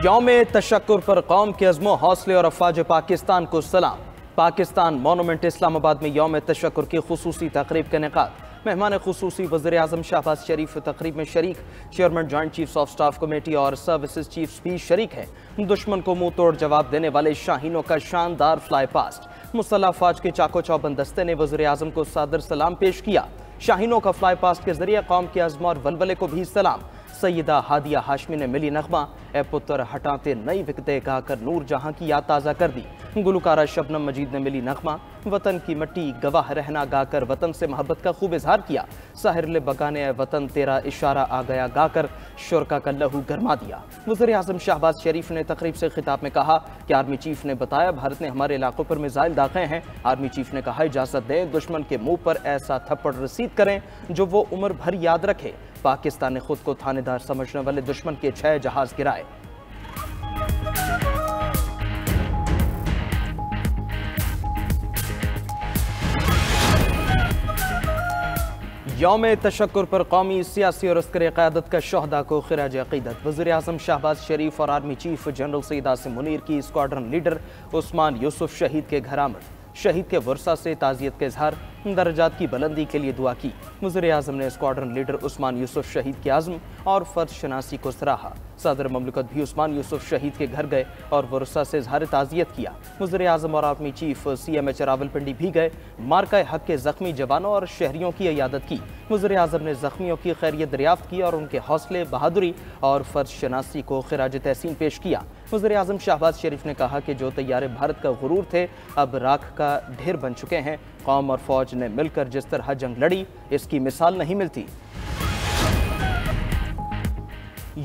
यौम तशक्कुर पर कौम के अज़्मो हौसले और अफवाज पाकिस्तान को सलाम। पाकिस्तान मोनूमेंट इस्लामाबाद में यौम तशक्कुर की खुसूसी तकरीब का इनेकाद। मेहमान खुसूसी वज़ीर आज़म शहबाज शरीफ तकरीब में शरीक। Chairman joint chiefs of staff committee और सर्विसेज चीफ्स भी शरीक हैं। दुश्मन को मुंह तोड़ जवाब देने वाले शाहीनों का शानदार फ्लाई पास्ट। मुसल्लह अफवाज के चाको चौबंद दस्ते ने वज़ीर आज़म को सादर सलाम पेश किया। शाहीनों का फ्लाई पास्ट के जरिए कौम के अज़्म और वलवले को भी सलाम। सैयदा हादिया हाशमी ने मिली नगमा, ए पुत्र हटाते नई विकते गाकर नूर जहां की याद ताज़ा कर दी। गुलकारा शबनम मजीद ने मिली नगमा, वतन की मट्टी गवाह रहना गाकर वतन से मोहब्बत का खूब इजहार किया। साहिर ले बगाने वतन तेरा इशारा आ गया गाकर शुरका का लहू गरमा दिया। वज़ीर आज़म शहबाज शरीफ ने तकरीब से खिताब में कहा कि आर्मी चीफ ने बताया भारत ने हमारे इलाकों पर मिसाइल दागे हैं। आर्मी चीफ ने कहा इजाज़त दें दुश्मन के मुंह पर ऐसा थप्पड़ रसीद करें जो वो उम्र भर याद रखे। पाकिस्तान ने खुद को थानेदार समझने वाले दुश्मन के 6 जहाज गिराए। यौम तशक्कुर पर कौमी सियासी और अस्करी क़यादत का शोहदा को खिराज अक़ीदत। वज़ीर आज़म शहबाज शरीफ और army chief general Syed Asim Munir की स्क्वाड्रन लीडर उस्मान यूसुफ शहीद के घर आमद। शहीद के वर्सा से ताज़ियत के इजहार, दर्जात की बुलंदी के लिए दुआ की। वज़ीर आज़म ने स्क्वाड्रन लीडर उस्मान यूसुफ शहीद के आज़म और फ़र्ज शनासी को सराहा। सदर ममलकत भी उस्मान यूसुफ शहीद के घर गए और वर्सा से इजहार ताज़ियत किया। वज़ीर आज़म और आर्मी चीफ CMH रावलपिंडी भी गए। मार्का हक के ज़ख्मी जवानों और शहरियों की इयादत की। वज़ीर आज़म ने ज़ख्मियों की खैरियत दरियाफ्त की और उनके हौसले, बहादुरी और फ़र्ज शनासी को खिराज तहसीन पेश किया। वज़ीर आज़म शहबाज शरीफ ने कहा कि जो तैयारे भारत का गुरूर थे अब राख का ढेर बन चुके हैं। कौम और फौज ने मिलकर जिस तरह जंग लड़ी इसकी मिसाल नहीं मिलती।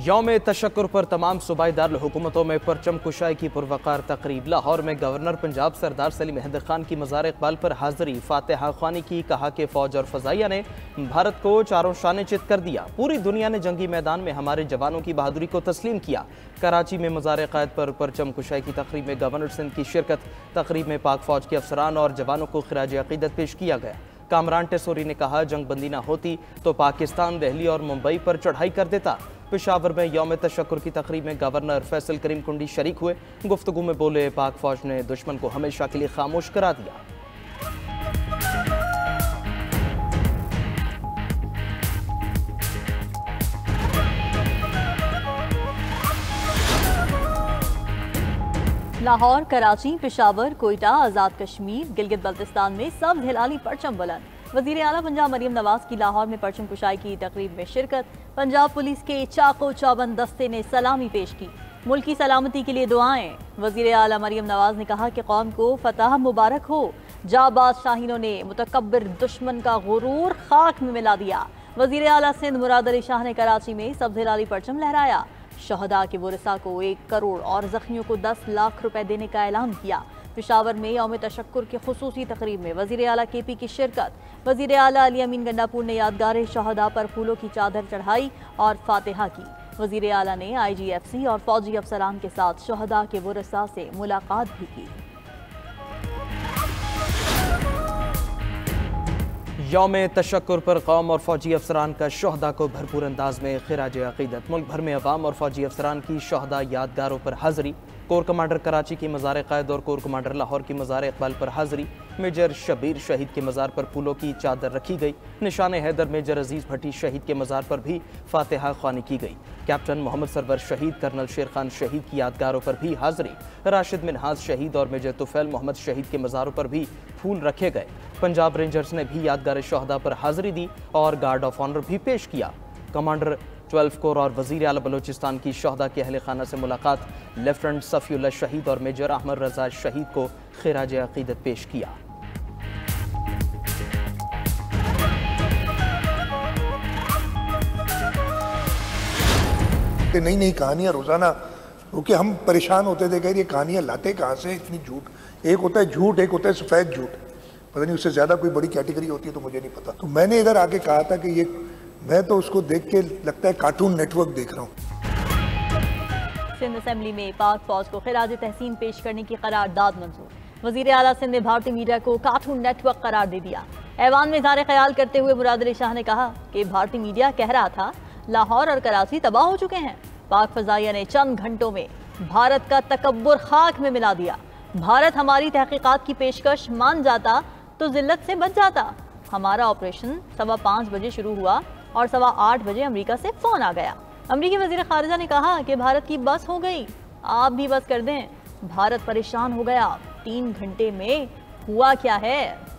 यौम तशक्कुर पर तमाम सूबाई दारुल हुकूमतों में परचम कुशाई की पुरवकार तकरीब। लाहौर में गवर्नर पंजाब सरदार सलीम अहमद खान की मज़ार इकबाल पर हाज़री। फातिहा ख़्वानी की। कहा कि फ़ौज और फ़ज़ाइया ने भारत को चारों शाने चित कर दिया। पूरी दुनिया ने जंगी मैदान में हमारे जवानों की बहादुरी को तस्लीम किया। कराची में मज़ार क़ायद पर परचम कुशाई की तकरीब में गवर्नर सिंध की शिरकत। तकरीब में पाक फ़ौज के अफसरान और जवानों को खिराज अक़ीदत पेश किया गया। कामरान टेसोरी ने कहा जंग बंदी ना होती तो पाकिस्तान दिल्ली और मुंबई पर चढ़ाई कर देता। पेशावर में यौम तशक्कुर की तकरीब में गवर्नर फैसल करीम कुंडी शरीक हुए। गुफ्तगू में बोले पाक फौज ने दुश्मन को हमेशा के लिए खामोश करा दिया। लाहौर, कराची, पेशावर, कोयटा, आज़ाद कश्मीर, गिलगित बल्तिस्तान में सब हिलाली परचम बुलंद। वज़ीर आला पंजाब मरियम नवाज की लाहौर में परचम कुशाई की तकरीब में शिरकत। पंजाब पुलिस के चाको चौबंद दस्ते ने सलामी पेश की। मुल्क की सलामती के लिए दुआएं। वज़ीर आला मरियम नवाज ने कहा कि कौम को फतह मुबारक हो। जाबाज शाहीनों ने मुतकब्बिर दुश्मन का गुरूर खाक में मिला दिया। वज़ीर आला सिंध मुराद अली शाह ने कराची में सब्ज़ हिलाली परचम लहराया। शहदा के वरिसा को 1 करोड़ और जख्मियों को 10 लाख रुपए देने का ऐलान किया। पेशावर में यौम तशक्कुर की खुसूसी तकरीब में वज़ीर आला KP की शिरकत। वज़ीर आला अली अमीन गंडापुर ने यादगार शहदा पर फूलों की चादर चढ़ाई और फातिहा की। वज़ीर आला ने IGFC और फौजी अफसरान के साथ शहदा के वरिसा से मुलाकात भी की। यौम तशक्कुर पर कौम और फौजी अफसरान का शहदा को भरपूर अंदाज में खिराज अक़ीदत। मुल्क भर में अवाम और फौजी अफसरान की शहदा यादगारों पर हाज़री। कोर कमांडर कराची की मज़ार क़ायद और कोर कमांडर लाहौर की मज़ार इकबाल पर हाज़री। मेजर शबीर शहीद के मज़ार पर फूलों की चादर रखी गई। निशान हैदर मेजर अजीज़ भट्टी शहीद के मज़ार पर भी फातिहा ख़्वानी की गई। कैप्टन मोहम्मद सरवर शहीद, कर्नल शेर खान शहीद की यादगारों पर भी हाज़री। राशिद मिनहाज शहीद और मेजर तुफैल मोहम्मद शहीद के मज़ारों पर भी फूल रखे गए। पंजाब रेंजर्स ने भी यादगार शहदा पर हाज़री दी और गार्ड ऑफ ऑनर भी पेश किया। कमांडर 12 कोर और वज़ीर आला बलोचिस्तान की शहदा के अहले खाना से मुलाकात। लेफ्टिनेंट सफ़ीउल्लाह शहीद और मेजर अहमद रज़ा शहीद को खिराज अक़ीदत पेश किया। नई नई कहानियाँ रोज़ाना, क्योंकि हम परेशान होते थे कि ये कहानियाँ लाते कहाँ से इतनी झूठ। एक होता है झूठ, एक होता है सफ़ेद झूठ, पता नहीं उससे ज़्यादा कोई बड़ी कैटेगरी होती है तो मुझे नहीं पता। तो मैंने इधर आके कहा था कि ये, मैं तो उसको देख के लगता है कार्टून नेटवर्क देख रहा हूँ। सिंध असेंबली में पाक फौज को खिराज तहसीन पेश करने की करारदाद मंजूर। वज़ीर आला सिंध ने भारतीय मीडिया को कार्टून नेटवर्क करार दे दिया। ऐवान में इज़हार ख्याल करते हुए मुराद अली शाह ने कहा कि भारतीय मीडिया कह रहा था लाहौर और कराची तबाह हो चुके हैं। पाक फ़ज़ाइया ने चंद घंटों में भारत का तकब्बुर खाक में मिला दिया। भारत हमारी तहकीकात की पेशकश मान जाता तो जिल्लत से बच जाता। हमारा ऑपरेशन 5:15 बजे शुरू हुआ और 8:15 बजे अमेरिका से फोन आ गया। अमेरिकी वजीर खारिजा ने कहा कि भारत की बस हो गई, आप भी बस कर दें। भारत परेशान हो गया। 3 घंटे में हुआ क्या है?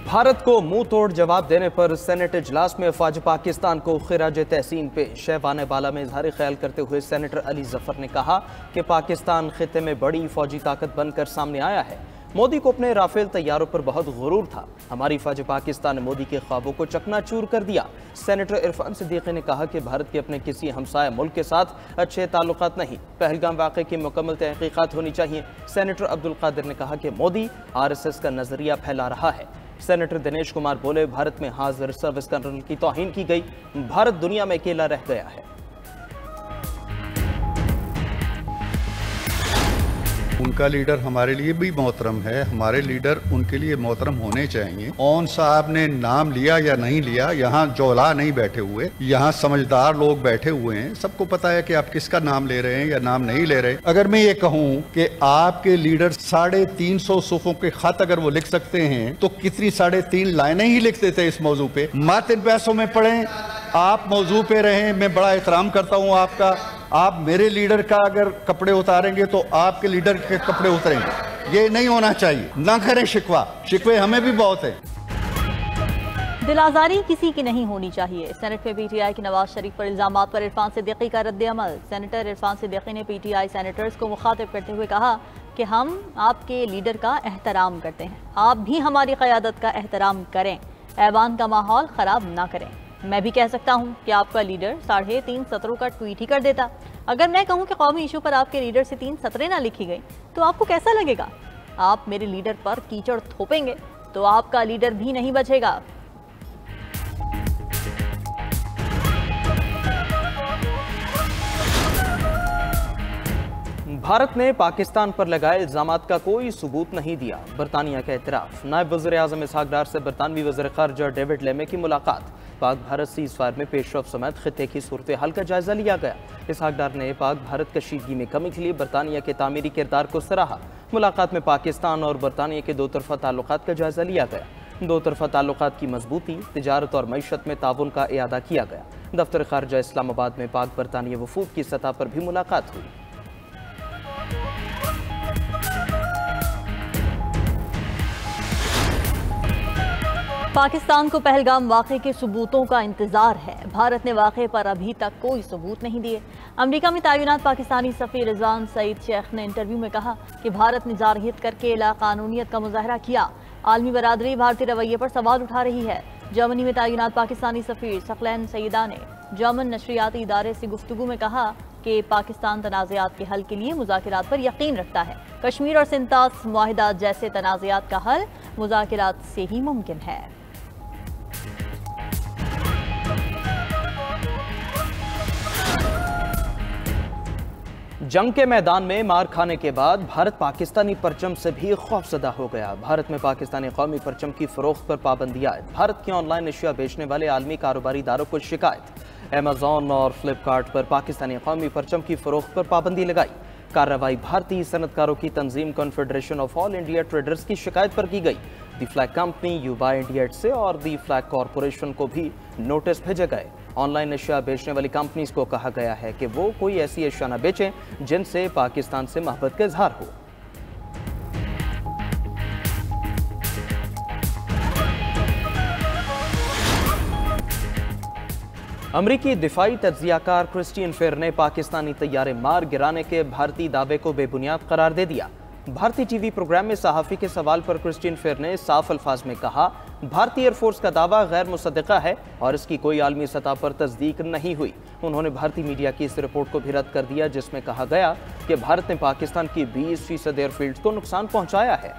भारत को मुंह तोड़ जवाब देने पर सेनेट इजलास में अफवाज पाकिस्तान को खिराज तहसीन पेश। ऐवान बाला में इजहार ख्याल करते हुए सेनेटर अली जफर ने कहा कि पाकिस्तान खिते में बड़ी फौजी ताकत बनकर सामने आया है। मोदी को अपने राफेल तैयारों पर बहुत गुरूर था। हमारी फौज पाकिस्तान ने मोदी के ख्वाबों को चकनाचूर कर दिया। सेनेटर इरफान सिद्दीकी ने कहा कि भारत के अपने किसी हमसाया मुल्क के साथ अच्छे ताल्लुकात नहीं। पहलगाम वाक़े की मुकम्मल तहकीकात होनी चाहिए। सेनेटर अब्दुल कादिर ने कहा कि मोदी RSS का नजरिया फैला रहा है। सेनेटर दिनेश कुमार बोले, भारत में हाजिर सर्विस कर्नल की तौहीन की गई। भारत दुनिया में अकेला रह गया है। उनका लीडर हमारे लिए भी मोहतरम है, हमारे लीडर उनके लिए मोहतरम होने चाहिए। ओन साहब ने नाम लिया या नहीं लिया, यहाँ जोला नहीं बैठे हुए, यहाँ समझदार लोग बैठे हुए हैं। सबको पता है कि आप किसका नाम ले रहे हैं या नाम नहीं ले रहे। अगर मैं ये कहूँ कि आपके लीडर 350 सूफों के खत अगर वो लिख सकते हैं तो कितनी 3.5 लाइनें ही लिख देते इस मौजू पे। मत इन पैसों में पढ़ें, आप मौजू पे रहें। मैं बड़ा एहतराम करता हूँ आपका। आप मेरे लीडर का अगर कपड़े उतारेंगे तो आपके लीडर के कपड़े उतरेंगे। ये नहीं होना चाहिए। ना करें शिकवे हमें भी बहुत है। दिलाजारी किसी की नहीं होनी चाहिए। सेनेट में PTI की नवाज शरीफ पर इल्जामात पर इरफान सिद्दीकी का रद्द अमल। सेनेटर इरफान सिद्दीकी ने PTI सेनेटर्स को मुखातिब करते हुए कहा कि हम आपके लीडर का एहतराम करते हैं, आप भी हमारी क़यादत का एहतराम करें, ऐवान का माहौल ख़राब ना करें। मैं भी कह सकता हूं कि आपका लीडर 3.5 सत्रों का ट्वीट ही कर देता। अगर मैं कहूं कि कौमी इशू पर आपके लीडर से 3 सत्रें ना लिखी गई तो आपको कैसा लगेगा? आप मेरे लीडर पर कीचड़ थोपेंगे तो आपका लीडर भी नहीं बचेगा। भारत ने पाकिस्तान पर लगाए इल्जामात का कोई सबूत नहीं दिया। बरतानिया का एतराफ। नायब वज़ीर आज़म इसहाक डार से बरतानवी वज़ीर ख़ारिजा डेविड लेमे की मुलाकात। पाक भारत सीज़ फायर में पेशरफ समेत खिते की सूरत हाल का जायजा लिया गया। इसहाक डार ने पाक भारत कशीदगी में कमी के लिए बरतानिया के तामीरी किरदार को सराहा। मुलाकात में पाकिस्तान और बरतानिया के 2 तरफ़ा ताल्लुकात का जायजा लिया गया। 2 तरफ़ा ताल्लुकात की मजबूती, तिजारत और मईशत में ताउन का इयादा किया गया। दफ्तर ख़ारिजा इस्लामाबाद में पाक बरतानिया वफूद की सतह पर भी मुलाकात हुई। पाकिस्तान को पहलगाम वाक़े के सबूतों का इंतजार है। भारत ने वाक़े पर अभी तक कोई सबूत नहीं दिए। अमेरिका में तैनात पाकिस्तानी सफ़ीर रिजवान सईद शेख ने इंटरव्यू में कहा कि भारत ने जारहियत करके लाकानूनियत का मुजाहरा किया। आलमी बरादरी भारतीय रवैये पर सवाल उठा रही है। जर्मनी में तैनात पाकिस्तानी सफ़ीर सकलैन सईदा ने जर्मन नशरियाती इदारे से गुफ्तगू में कहा कि पाकिस्तान तनाज़ात के हल के लिए मुज़ाकरात पर यकीन रखता है। कश्मीर और सिंतास मुआहिदा जैसे तनाज़ात का हल मुज़ाकरात से ही मुमकिन है। जंग के मैदान में मार खाने के बाद भारत पाकिस्तानी परचम से भी खौफजदा हो गया। भारत में पाकिस्तानी कौमी परचम की फरोख्त पर पाबंदी आयद। भारत के ऑनलाइन अशिया बेचने वाले आलमी कारोबारी इदारों को शिकायत। अमेजॉन और फ्लिपकार्ट पर पाकिस्तानी कौमी परचम की फरोख्त पर पाबंदी लगाई। कार्रवाई भारतीय सनतकारों की तंजीम confederation of all India traders की शिकायत पर की गई। The flag company, you buy India से और दी फ्लैग कॉरपोरेशन को भी नोटिस भेजे गए। ऑनलाइन अशिया बेचने वाली कंपनीज को कहा गया है कि वो कोई ऐसी अशिया न बेचें जिनसे पाकिस्तान से मोहब्बत का इजहार हो। अमरीकी दिफाई तज्जियाकार क्रिस्टियन फेर ने पाकिस्तानी तैयारे मार गिराने के भारतीय दावे को बेबुनियाद करार दे दिया। भारतीय टीवी प्रोग्राम में सहाफ़ी के सवाल पर क्रिस्टियन फेर ने साफ अल्फाज में कहा, भारतीय एयरफोर्स का दावा गैर मुसद्दिक़ा है और इसकी कोई आलमी सतह पर तस्दीक नहीं हुई। उन्होंने भारतीय मीडिया की इस रिपोर्ट को भी रद्द कर दिया जिसमें कहा गया कि भारत ने पाकिस्तान की 20% एयरफील्ड को नुकसान पहुंचाया है।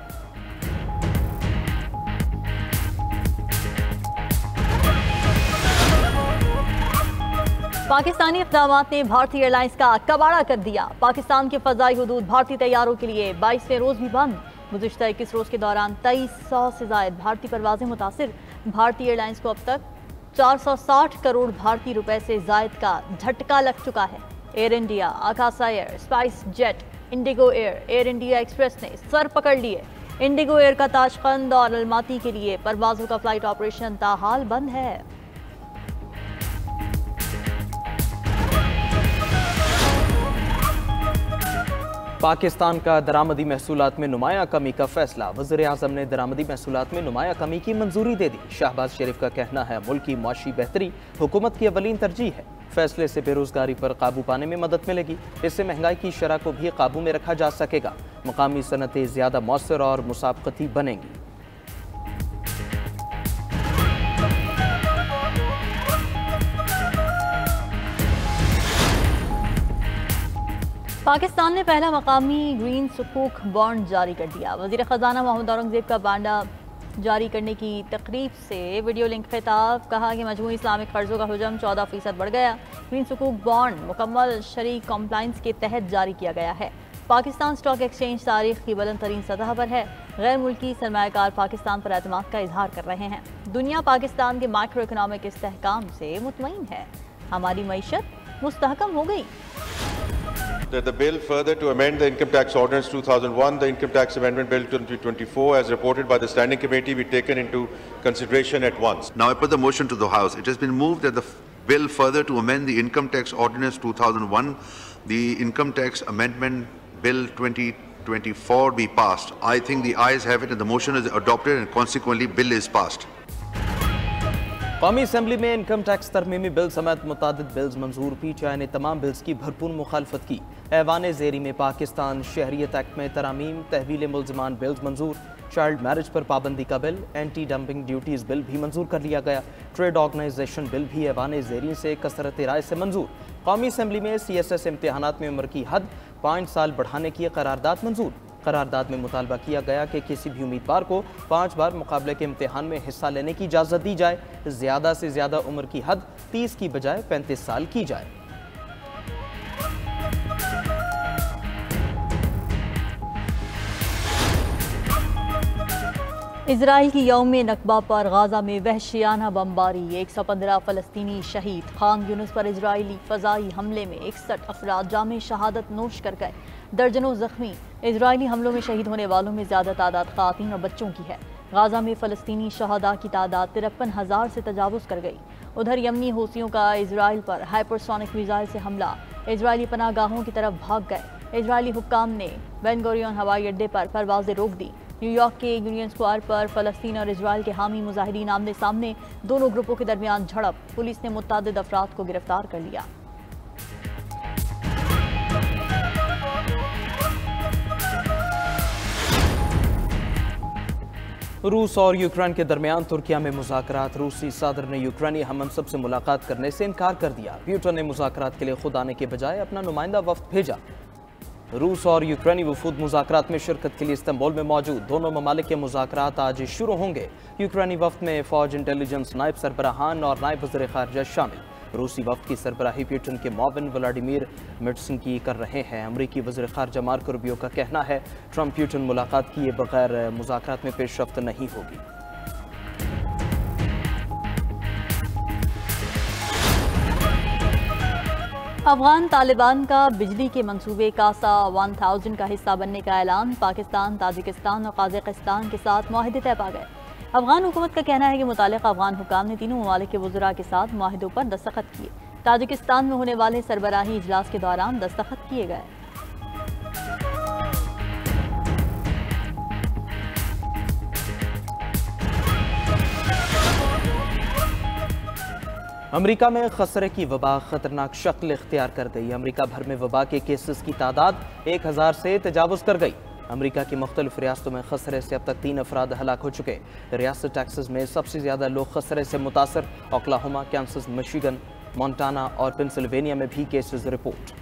पाकिस्तानी इक़दामात ने भारतीय एयरलाइंस का कबाड़ा कर दिया। पाकिस्तान के फ़ज़ाई हुदूद भारतीय तैयारों के लिए 22वें रोज़ भी बंद। गुज़िश्ता 21 रोज़ के दौरान 2300 से ज़ायद भारतीय परवाज़ें मुतासिर। भारतीय एयरलाइंस को अब तक 460 करोड़ भारतीय रुपए से जायद का झटका लग चुका है। Air India, Akasa air, spice jet, IndiGo air, Air India express ने सर पकड़ लिए। इंडिगो एयर का ताशकंद और अलमाती के लिए परवाजों का फ्लाइट ऑपरेशन ताहाल बंद है। पाकिस्तान का दरामदी महसूलात में नुमाया कमी का फैसला। वज़ीर-ए-आज़म ने दरामदी महसूलात में नुमाया कमी की मंजूरी दे दी। शहबाज शरीफ का कहना है मुल्क की मुआशी बेहतरी हुकूमत की अवलीन तरजीह है। फैसले से बेरोजगारी पर काबू पाने में मदद मिलेगी। इससे महंगाई की शरह को भी काबू में रखा जा सकेगा। मकामी सनतें ज़्यादा मौसर और मुसाबकती बनेंगी। पाकिस्तान ने पहला मकामी ग्रीन सुकूक बॉन्ड जारी कर दिया। वज़ीर ख़जाना मोहम्मद औरंगज़ेब का बांडा जारी करने की तकरीब से वीडियो लिंक खिताब। कहा कि मजमूई इस्लामिक कर्जों का हुजम 14% बढ़ गया। ग्रीन सुकूक बॉन्ड मुकम्मल शरीक कॉम्प्लाइंस के तहत जारी किया गया है। पाकिस्तान स्टॉक एक्सचेंज तारीख की बुलंद तरीन सतह पर है। गैर मुल्की सरमायाकार पाकिस्तान पर एतमाद का इजहार कर रहे हैं। दुनिया पाकिस्तान के माइक्रो इकनॉमिक इस्तेहकाम से मुतमईन है। हमारी मईशत मुस्तहकम हो गई। That the bill further to amend the Income Tax Ordinance 2001, the Income Tax Amendment Bill 2024, as reported by the Standing Committee, be taken into consideration at once. Now I put the motion to the House. It has been moved that the bill further to amend the Income Tax Ordinance 2001, the Income Tax Amendment Bill 2024 be passed. I think the ayes have it and the motion is adopted and consequently bill is passed. कौमी assembly में income tax तरमीमी bill समेत मुतादिद bills मंजूर। PTI ने तमाम bills की भरपूर मुखालफत की। ऐवान ज़ेरी में पाकिस्तान शहरियत एक्ट में तरामीम, तहवील मुलजमान बिल्स मंजूर। चाइल्ड मैरिज पर पाबंदी का bill, anti dumping duties bill भी मंजूर कर लिया गया। ट्रेड ऑर्गेनाइजेशन बिल भी ऐवान ज़ेरी से कसरत राय से मंजूर। कौमी असम्बली में CSS इम्तहानात में उम्र की हद 5 साल बढ़ाने की करारदाद मंजूर। करारदाद में मुतालबा किया गया कि किसी भी उम्मीदवार को 5 बार मुकाबले के इम्तिहान में हिस्सा लेने की इजाज़त दी जाए। ज़्यादा से ज़्यादा उम्र की हद 30 की बजाय 35 साल की जाए। इजराइल की यौम नकबा पर गाजा में वहशियाना बमबारी। 115 फ़लस्तीनी शहीद। खान यूनुस पर इजरायली फ़ज़ाई हमले में 61 अफराद जामे शहादत नोश कर गए। दर्जनों जख्मी। इजरायली हमलों में शहीद होने वालों में ज़्यादा तादाद ख़वातीन और बच्चों की है। गाजा में फ़लस्तीनी शहदा की तादाद 53,000 से तजावुज़ कर गई। उधर यमनी हूसियों का इजराइल पर हाइपरसोनिक मिसाइल से हमला। इजरायली पनाहगाहों की तरफ भाग गए। इजरायली हुक्काम ने बेन गुरियन हवाई अड्डे पर परवाज़ें रोक दी। न्यूयॉर्क के यूनियन स्क्वायर पर फ़लस्तीन और इजराइल के हामी मुजाहिदीन आमने सामने। दोनों ग्रुपों के दरमियान झड़प। पुलिस ने मुतअद्दिद अफराद को गिरफ्तार कर लिया। रूस और यूक्रेन के दरमियान तुर्किया में मुज़ाकरात। रूसी सदर ने यूक्रेनी हममनसब से मुलाकात करने से इनकार कर दिया। प्यूटन ने मुज़ाकरात के लिए खुद आने के बजाय अपना नुमाइंदा वफ्द भेजा। रूस और यूक्रेनी वफूद मुज़ाकरात में शिरकत के लिए इस्तांबुल में मौजूद। दोनों ममालिक के मुज़ाकरात आज शुरू होंगे। यूक्रेनी वफ्द में फ़ौज, इंटेलिजेंस, नायब सरबराहान और नायब वज़ीर ख़ारिजा शामिल। रूसी वफ्द की सरबराही प्यूटन के मुआविन व्लादिमीर मिट्सन की कर रहे हैं। अमरीकी वज़ीर ख़ारिजा मार्को रूबियो का कहना है ट्रंप प्यूटन मुलाकात किए बगैर मुज़ाकरात में पेशरफ्त नहीं होगी। अफगान तालिबान का बिजली के मंसूबे कासा 1000 का हिस्सा बनने का ऐलान। पाकिस्तान, ताजिकिस्तान और कजाकिस्तान के साथ मुआहदे तय पा गए। अफगान हुकूमत का कहना है कि मुतालिका अफगान हुकाम ने तीनों ममालिक के वज़रा के साथ मुआहदों पर दस्तखत किए। ताजिकिस्तान में होने वाले सरबराही इजलास के दौरान दस्तखत किए गए। अमेरिका में खसरे की वबा खतरनाक शक्ल इख्तियार कर गई। अमेरिका भर में वबा के केसेस की तादाद 1000 से तजावुज़ कर गई। अमेरिका की मुख्तलिफ रियासतों में खसरे से अब तक 3 अफराद हलाक हो चुके। रियासत टेक्सास में सबसे ज़्यादा लोग खसरे से मुतासर। ओक्लाहोमा, कैंसस, मिशिगन, मोंटाना और पेंसिल्वेनिया में भी केसेस रिपोर्ट।